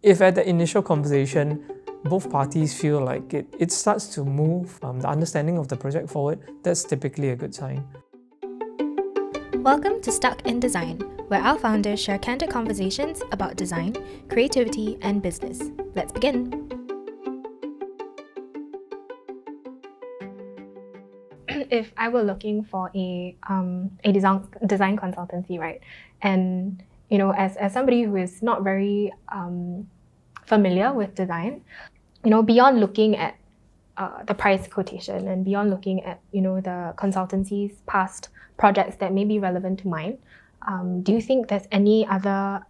If at the initial conversation, both parties feel like it starts to move the understanding of the project forward, that's typically a good sign. Welcome to Stuck in Design, where our founders share candid conversations about design, creativity, and business. Let's begin. If I were looking for a design consultancy, right, and as somebody who is not very familiar with design, beyond looking at the price quotation and beyond looking at the consultancy's past projects that may be relevant to mine, do you think there's any other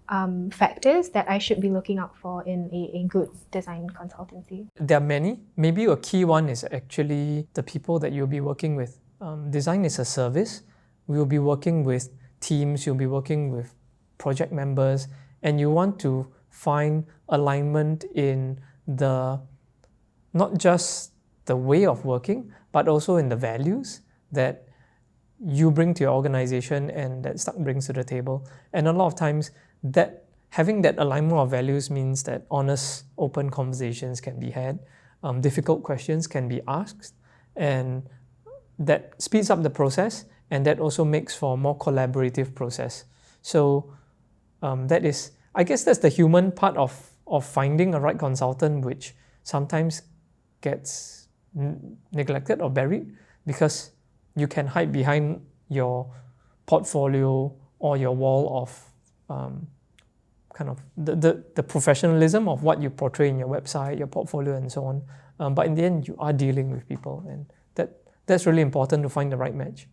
factors that I should be looking out for in a good design consultancy? There are many. Maybe a key one is actually the people that you'll be working with. Design is a service. We'll be working with teams, you'll be working with project members, and you want to find alignment in not just the way of working, but also in the values that you bring to your organization and that Stuck brings to the table. And a lot of times that having that alignment of values means that honest, open conversations can be had, difficult questions can be asked, and that speeds up the process, and that also makes for a more collaborative process. So I guess that's the human part of finding a right consultant, which sometimes gets neglected or buried because you can hide behind your portfolio or your wall of kind of the professionalism of what you portray in your website, your portfolio, and so on. But in the end, you are dealing with people, and that's really important to find the right match.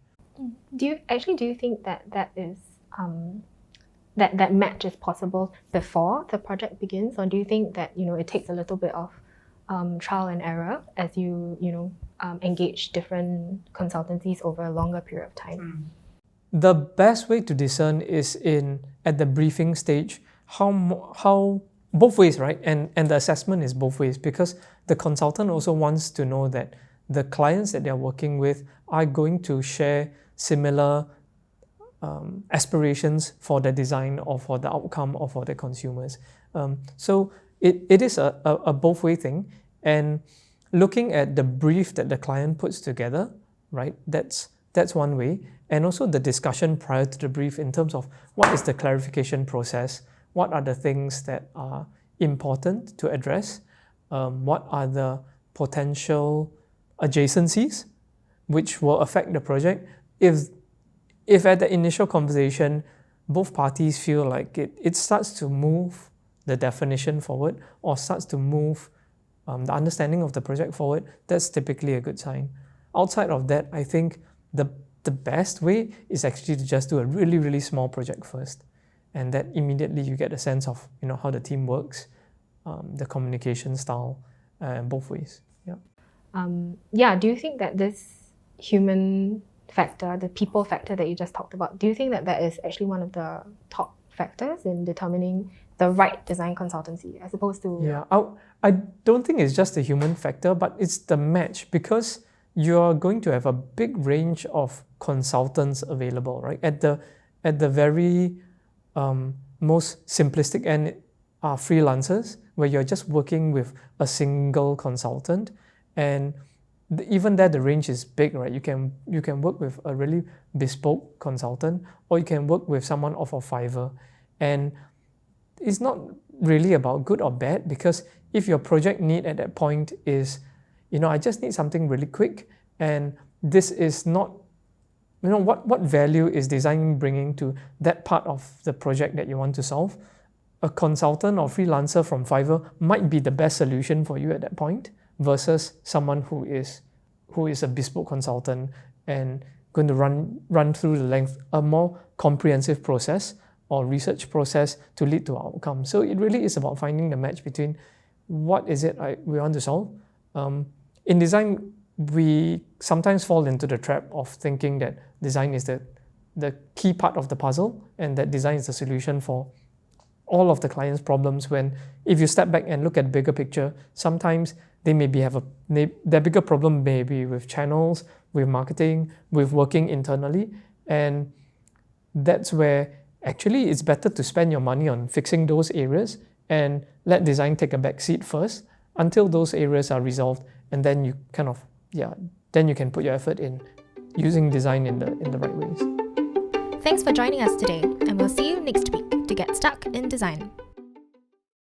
Do you think that is that match is possible before the project begins, or do you think that it takes a little bit of trial and error as you engage different consultancies over a longer period of time? The best way to discern is at the briefing stage, how both ways, right? And the assessment is both ways, because the consultant also wants to know that the clients that they're working with are going to share similar aspirations for the design or for the outcome or for the consumers. So it is a both-way thing, and looking at the brief that the client puts together, right? That's one way, and also the discussion prior to the brief in terms of what is the clarification process, what are the things that are important to address, what are the potential adjacencies which will affect the project. If at the initial conversation, both parties feel like it starts to move the definition forward or starts to move the understanding of the project forward, that's typically a good sign. Outside of that, I think the best way is actually to just do a really, really small project first. And that immediately you get a sense of how the team works, the communication style, both ways. Yeah. Do you think that this human factor, the people factor that you just talked about, do you think that is actually one of the top factors in determining the right design consultancy as opposed to... Yeah, I don't think it's just the human factor, but it's the match, because you're going to have a big range of consultants available, right? At the very most simplistic end are freelancers, where you're just working with a single consultant, and even there the range is big, right? You can work with a really bespoke consultant, or you can work with someone off of Fiverr, and it's not really about good or bad, because if your project need at that point is, I just need something really quick, and this is not, what value is design bringing to that part of the project that you want to solve, a consultant or freelancer from Fiverr might be the best solution for you at that point, versus someone who is a bespoke consultant and going to run through the length a more comprehensive process or research process to lead to outcome. So it really is about finding the match between what is it we want to solve. In design, we sometimes fall into the trap of thinking that design is the key part of the puzzle, and that design is the solution for all of the client's problems, when if you step back and look at the bigger picture, sometimes they maybe their bigger problem may be with channels, with marketing, with working internally, and that's where actually it's better to spend your money on fixing those areas and let design take a back seat first until those areas are resolved, and then you then you can put your effort in using design in the right ways. Thanks for joining us today, and we'll see you next week to get stuck in design.